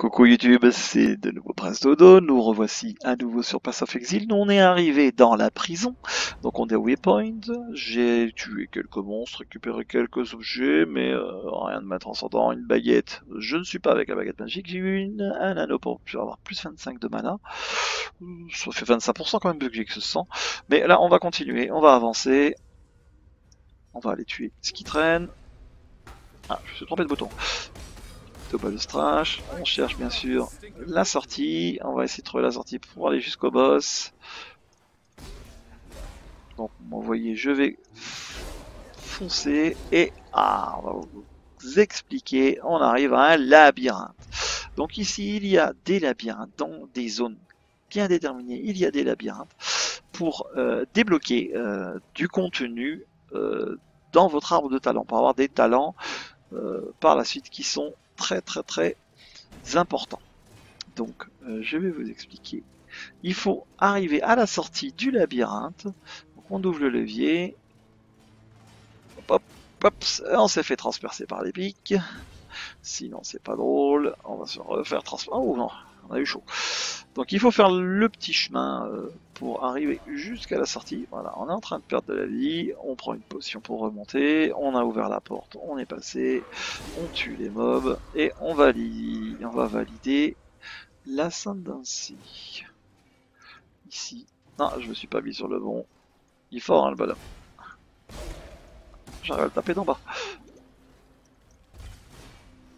Coucou YouTube, c'est de nouveau Prince Dodo, nous revoici à nouveau sur Path of Exile, nous on est arrivé dans la prison, donc on est au Waypoint, j'ai tué quelques monstres, récupéré quelques objets, mais rien de ma transcendant, une baguette, je ne suis pas avec la baguette magique, j'ai eu un anneau pour avoir plus 25 de mana, ça fait 25% quand même vu que j'ai que ce 100, mais là on va continuer, on va avancer, on va aller tuer ce qui traîne, ah je me suis trompé de bouton. De strash, on cherche bien sûr la sortie, on va essayer de trouver la sortie pour aller jusqu'au boss. Donc vous voyez, je vais foncer et on va vous expliquer, on arrive à un labyrinthe. Donc ici il y a des labyrinthes dans des zones bien déterminées, il y a des labyrinthes pour débloquer du contenu dans votre arbre de talent, pour avoir des talents par la suite qui sont très importants. Donc je vais vous expliquer. Il faut arriver à la sortie du labyrinthe. Donc on ouvre le levier. Hop, hop, on s'est fait transpercer par les pics. Sinon c'est pas drôle. On va se refaire transpercer. Oh non, on a eu chaud. Donc il faut faire le petit chemin pour arriver jusqu'à la sortie. Voilà, on est en train de perdre de la vie. On prend une potion pour remonter. On a ouvert la porte. On est passé. On tue les mobs. Et on va valider l'ascendancy. Ici. Non, je me suis pas mis sur le bon. Il est fort hein, le bonhomme. J'arrive à le taper d'en bas.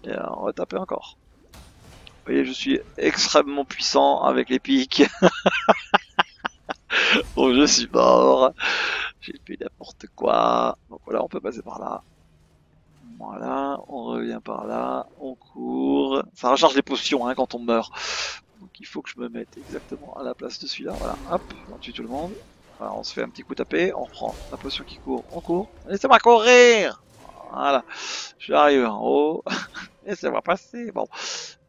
Et on va taper encore. Vous voyez, je suis extrêmement puissant avec les pics. Bon, je suis mort. J'ai fait n'importe quoi. Donc voilà, on peut passer par là. Voilà, on revient par là. On court. Ça recharge les potions hein, quand on meurt. Donc il faut que je me mette exactement à la place de celui-là. Voilà, hop, on tue tout le monde. Voilà, on se fait un petit coup tapé, on reprend la potion qui court, on court. Laissez-moi courir. Voilà, j'arrive en haut. Laissez-moi passer. Bon,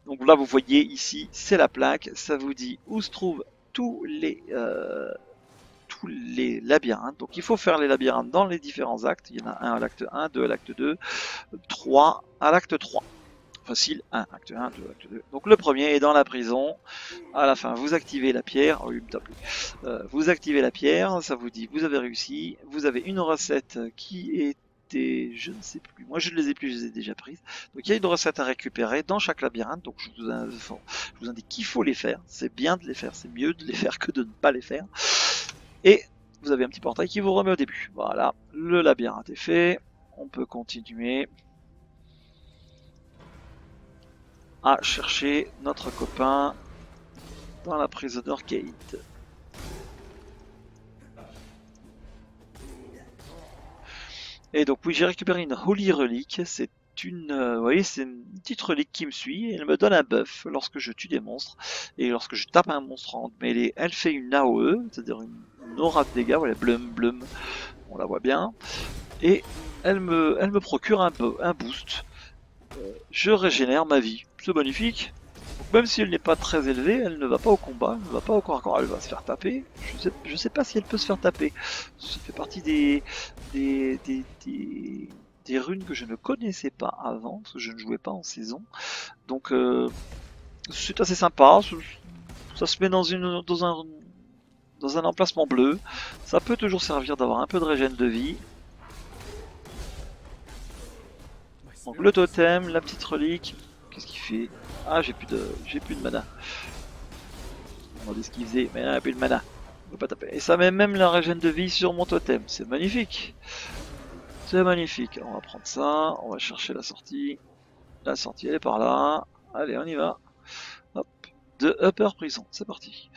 donc là vous voyez ici, c'est la plaque. Ça vous dit où se trouvent tous les labyrinthes. Donc il faut faire les labyrinthes dans les différents actes. Il y en a un à l'acte 1, 2 à l'acte 2, 3 à l'acte 3. Facile, 1, acte 1, 2, acte 2. Donc le premier est dans la prison. À la fin, vous activez la pierre. Oh, il me tape plus. Vous activez la pierre, ça vous dit vous avez réussi. Vous avez une recette qui était, je ne sais plus. Moi je ne les ai plus, je les ai déjà prises. Donc il y a une recette à récupérer dans chaque labyrinthe. Donc je vous indique qu'il faut les faire. C'est bien de les faire, c'est mieux de les faire que de ne pas les faire. Et vous avez un petit portail qui vous remet au début. Voilà, le labyrinthe est fait. On peut continuer à chercher notre copain dans la prison d'Arcade. Et donc oui, j'ai récupéré une Holy Relic, c'est une, vous voyez, c'est une petite relique qui me suit, et elle me donne un buff lorsque je tue des monstres, et lorsque je tape un monstre en mêlée, elle fait une AOE, c'est-à-dire une aura de dégâts, voilà, blum, on la voit bien, et elle me procure un boost, je régénère ma vie, c'est magnifique. Donc même si elle n'est pas très élevée, elle ne va pas au combat, elle ne va pas au corps à corps, elle va se faire taper. Je sais pas si elle peut se faire taper. Ça fait partie des runes que je ne connaissais pas avant, parce que je ne jouais pas en saison. Donc c'est assez sympa, ça se met dans un emplacement bleu. Ça peut toujours servir d'avoir un peu de régène de vie. Donc le totem, la petite relique, qu'est-ce qu'il fait? Ah, j'ai plus de mana. Je me demandais ce qu'il faisait, mais il n'a plus de mana. On peut pas taper. Et ça met même la régène de vie sur mon totem. C'est magnifique. C'est magnifique. On va prendre ça. On va chercher la sortie. La sortie, elle est par là. Allez, on y va. Hop. De Upper Prison. C'est parti.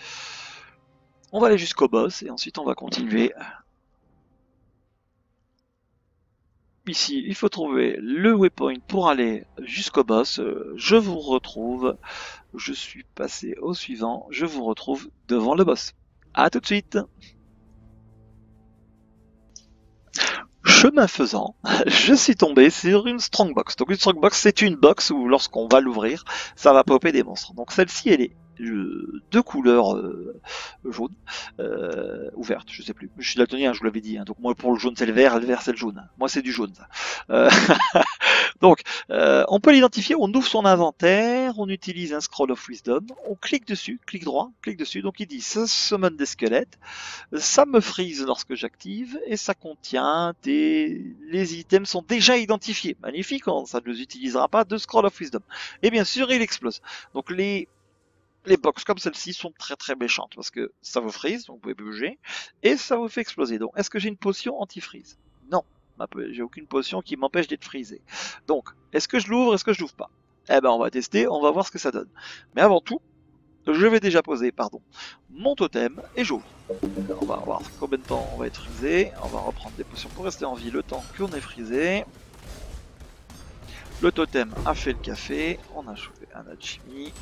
On va aller jusqu'au boss et ensuite on va continuer. Ici, il faut trouver le waypoint pour aller jusqu'au boss. Je vous retrouve. Je suis passé au suivant. Je vous retrouve devant le boss. A tout de suite. Chemin faisant, je suis tombé sur une strongbox. Donc une strongbox, c'est une box où lorsqu'on va l'ouvrir, ça va popper des monstres. Donc celle-ci, elle est de couleur jaune, ou verte, je sais plus. Je suis daltonien, je vous l'avais dit. Hein. Donc moi pour le jaune c'est le vert c'est le jaune. Moi c'est du jaune. Ça. Donc, on peut l'identifier, on ouvre son inventaire, on utilise un Scroll of Wisdom, on clique dessus, clic droit, clique dessus, donc il dit ça summon des squelettes, ça me freeze lorsque j'active, et ça contient les items sont déjà identifiés. Magnifique, ça ne nous utilisera pas de Scroll of Wisdom. Et bien sûr, il explose. Donc les box comme celle-ci sont très très méchantes, parce que ça vous freeze, donc vous pouvez bouger, et ça vous fait exploser. Donc, est-ce que j'ai une potion anti-freeze? Non. J'ai aucune potion qui m'empêche d'être freezé. Donc, est-ce que je l'ouvre, est-ce que je l'ouvre pas? Eh ben, on va tester, on va voir ce que ça donne. Mais avant tout, je vais déjà poser, mon totem et j'ouvre. On va voir combien de temps on va être freezé. On va reprendre des potions pour rester en vie le temps qu'on est freezé. Le totem a fait le café, on a chauffé un alchimie.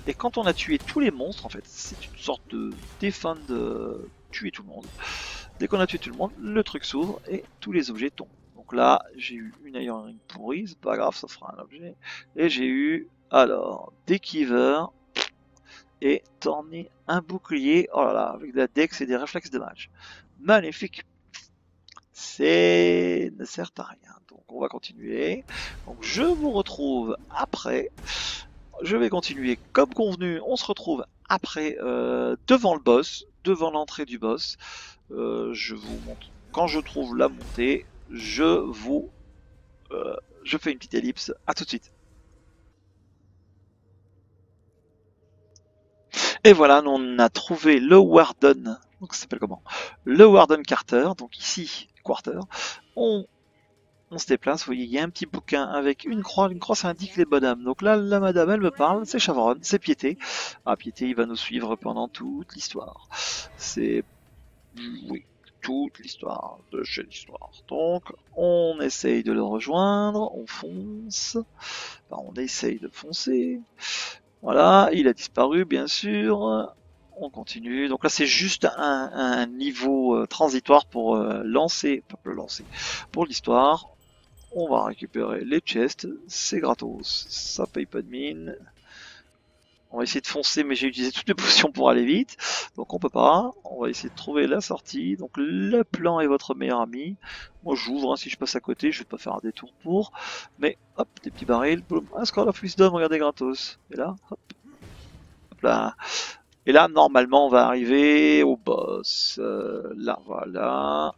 Et quand on a tué tous les monstres, en fait, c'est une sorte de défend de tuer tout le monde. Dès qu'on a tué tout le monde, le truc s'ouvre et tous les objets tombent. Donc là, j'ai eu une Iron Ring pourrie, c'est pas grave, ça fera un objet. Et j'ai eu, alors, des Kivers et tourner un bouclier, oh là là, avec de la dex et des réflexes de match. Magnifique. C'est ne sert à rien. Donc on va continuer. Donc je vous retrouve après. Je vais continuer comme convenu. On se retrouve après devant le boss, devant l'entrée du boss. Je vous montre quand je trouve la montée. Je fais une petite ellipse. À tout de suite. Et voilà, on a trouvé le Warden. Donc ça s'appelle comment? Le Warden Carter. Donc ici, Quarter. On se déplace, vous voyez, il y a un petit bouquin avec une croix ça indique les bonhommes. Donc là, la madame, elle me parle, c'est Chavron, c'est Piété. Ah, Piété, il va nous suivre pendant toute l'histoire. C'est, oui, toute l'histoire de chez l'histoire. Donc, on essaye de le rejoindre, on fonce, enfin, on essaye de foncer. Voilà, il a disparu, bien sûr. On continue. Donc là, c'est juste un niveau transitoire pour lancer, pas le lancer, pour l'histoire. On va récupérer les chests, c'est gratos, ça paye pas de mine. On va essayer de foncer, mais j'ai utilisé toutes les potions pour aller vite, donc on peut pas. On va essayer de trouver la sortie. Donc le plan est votre meilleur ami. Moi j'ouvre, hein, si je passe à côté, je vais pas faire un détour pour. Mais hop, des petits barils, boum, un Scroll of Wisdom, regardez gratos. Et là, hop, hop là. Et là, normalement, on va arriver au boss. Là, voilà.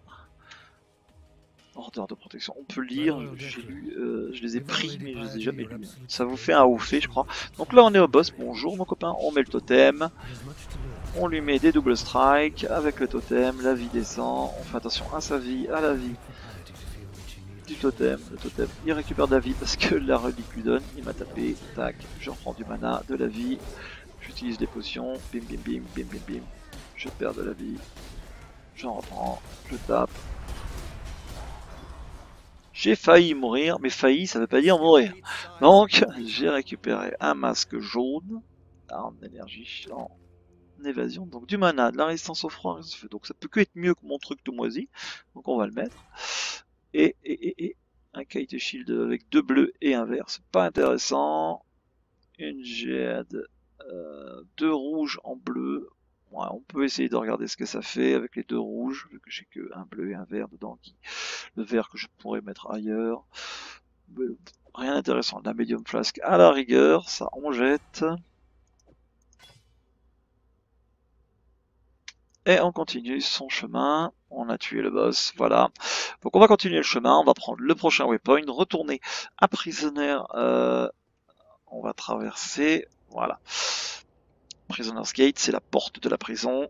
Ordre de protection. On peut lire, j'ai lu, je les ai pris, mais je les ai jamais lus. Ça vous fait un oufé, je crois. Donc là, on est au boss. Bonjour, mon copain. On met le totem. On lui met des double strikes avec le totem. La vie descend. On fait attention à sa vie, à la vie du totem. Le totem, il récupère de la vie parce que la relique lui donne. Il m'a tapé. Tac. Je reprends du mana, de la vie. J'utilise des potions. Bim, bim, bim, bim, bim, bim. Je perds de la vie. J'en reprends. Je tape. J'ai failli mourir, mais failli, ça veut pas dire mourir. Donc, j'ai récupéré un masque jaune, en énergie, en évasion, donc du mana, de la résistance au froid, donc ça peut que être mieux que mon truc tout moisi, donc on va le mettre. Et un Kite Shield avec 2 bleus et un vert, c'est pas intéressant. Une Jade, 2 rouges en bleu. Ouais, on peut essayer de regarder ce que ça fait avec les 2 rouges, vu que j'ai que un bleu et un vert dedans, le vert que je pourrais mettre ailleurs. Mais rien d'intéressant. La medium flask à la rigueur, ça on jette. Et on continue son chemin. On a tué le boss, voilà. Donc on va continuer le chemin, on va prendre le prochain waypoint, retourner à Prisoner. On va traverser, voilà. Prisoner's Gate, c'est la porte de la prison.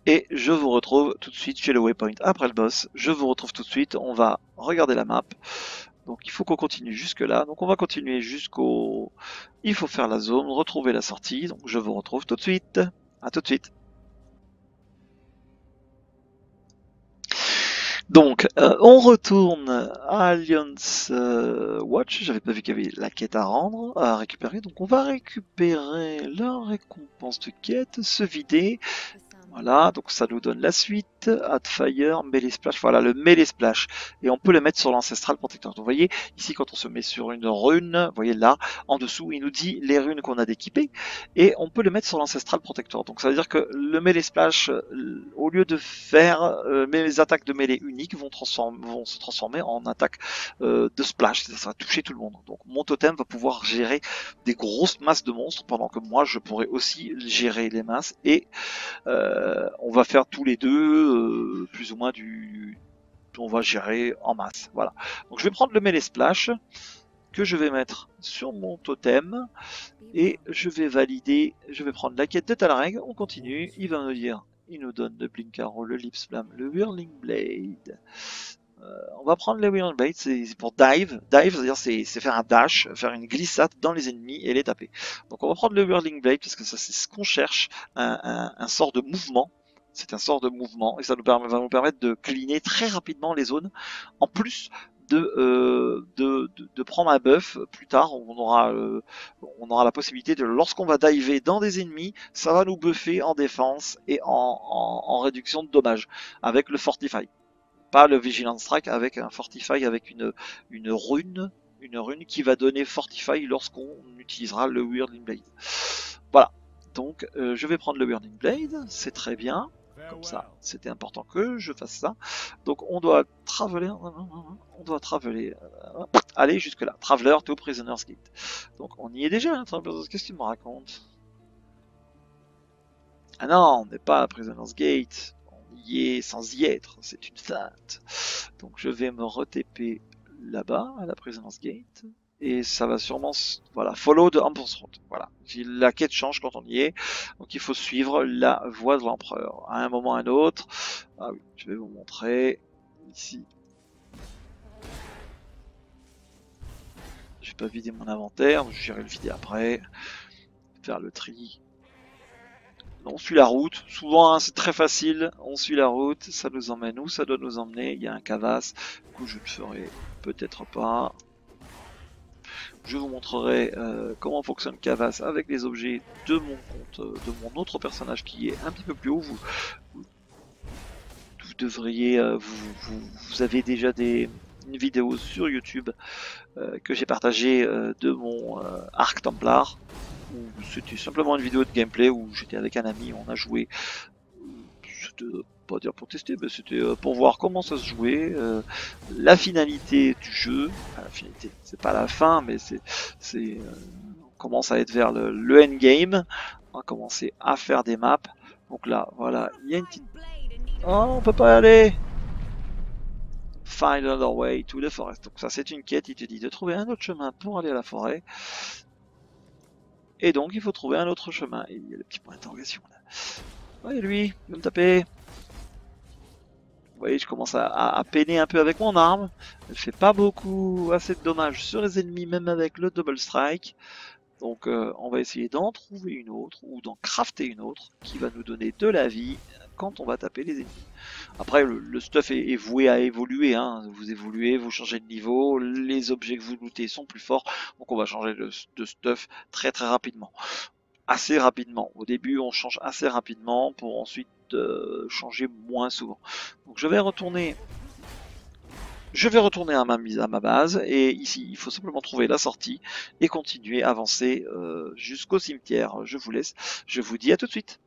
Et je vous retrouve tout de suite chez le waypoint après le boss. Je vous retrouve tout de suite, on va regarder la map. Donc il faut qu'on continue jusque là. Donc on va continuer jusqu'au... Il faut faire la zone, retrouver la sortie. Donc je vous retrouve tout de suite. À tout de suite. Donc, on retourne à Alliance Watch. J'avais pas vu qu'il y avait la quête à rendre, à récupérer. Donc, on va récupérer la récompense de quête, se vider. Voilà, donc ça nous donne la suite. Add Fire, Melee Splash. Voilà, le Melee Splash. Et on peut le mettre sur l'Ancestral Protector. Donc, vous voyez, ici, quand on se met sur une rune, vous voyez là, en dessous, il nous dit les runes qu'on a d'équiper. Et on peut le mettre sur l'Ancestral Protector. Donc, ça veut dire que le Melee Splash, au lieu de faire mes attaques de mêlée uniques, vont se transformer en attaques de splash. Ça va toucher tout le monde. Donc, mon totem va pouvoir gérer des grosses masses de monstres, pendant que moi, je pourrais aussi gérer les masses. Et on va faire tous les deux plus ou moins on va gérer en masse. Voilà. Donc je vais prendre le melee splash que je vais mettre sur mon totem et je vais valider. Je vais prendre la quête de Talreg. On continue. Il va me dire, il nous donne le Blink Arrow, le Lip Slam, le Whirling Blade. On va prendre le Whirling Blade, c'est pour dive. Dive, c'est-à-dire c'est faire un dash, faire une glissade dans les ennemis et les taper. Donc on va prendre le Whirling Blade parce que ça c'est ce qu'on cherche, un sort de mouvement. C'est un sort de mouvement et ça va nous permettre de cleaner très rapidement les zones. En plus de prendre un buff plus tard, on aura la possibilité de, lorsqu'on va diver dans des ennemis, ça va nous buffer en défense et en réduction de dommages avec le Fortify. Pas le Vigilance Strike, avec un Fortify, avec une rune qui va donner Fortify lorsqu'on utilisera le Whirling Blade. Voilà, donc je vais prendre le Whirling Blade, c'est très bien. Comme ça, c'était important que je fasse ça. Donc on doit traveler, aller jusque là. Traveler to Prisoner's Gate. Donc on y est déjà, hein, qu'est-ce que tu me racontes? Ah non, on n'est pas à Prisoner's Gate. On y est sans y être, c'est une feinte. Donc je vais me re-TP là-bas, à la Prisoner's Gate. Et ça va sûrement, voilà, follow the Emperor's Road. Voilà, la quête change quand on y est, donc il faut suivre la voie de l'empereur. À un moment ou à un autre, ah oui, je vais vous montrer ici. J'ai pas vidé mon inventaire, j'irai le vider après. Faire le tri. On suit la route, souvent hein, c'est très facile, on suit la route, ça nous emmène où ça doit nous emmener, il y a un cavasse, du coup je ne ferai peut-être pas. Je vous montrerai comment fonctionne Cavas avec les objets de mon compte, de mon autre personnage qui est un petit peu plus haut. Vous devriez, vous avez déjà une vidéo sur YouTube que j'ai partagée de mon Arc Templar. C'était simplement une vidéo de gameplay où j'étais avec un ami, on a joué. C'était pas dire pour tester, mais c'était pour voir comment ça se jouait, la finalité du jeu. Enfin, la finalité, c'est pas la fin, mais on commence à être vers le endgame. On va commencer à faire des maps. Donc là, voilà, il y a une petite. Oh, on peut pas y aller. Find another way to the forest. Donc ça, c'est une quête. Il te dit de trouver un autre chemin pour aller à la forêt. Et donc, il faut trouver un autre chemin. Et il y a le petit point d'interrogation là. Ouais, lui, il va me taper. Vous voyez, je commence à peiner un peu avec mon arme. Elle fait pas beaucoup, assez de dommages sur les ennemis, même avec le double strike. Donc on va essayer d'en trouver une autre, ou d'en crafter une autre, qui va nous donner de la vie quand on va taper les ennemis. Après, le stuff est voué à évoluer. Hein. Vous évoluez, vous changez de niveau, les objets que vous lootez sont plus forts. Donc on va changer de stuff très très rapidement. Assez rapidement. Au début, on change assez rapidement pour ensuite changer moins souvent. Donc je vais retourner à ma base et ici il faut simplement trouver la sortie et continuer à avancer jusqu'au cimetière. Je vous laisse, je vous dis à tout de suite.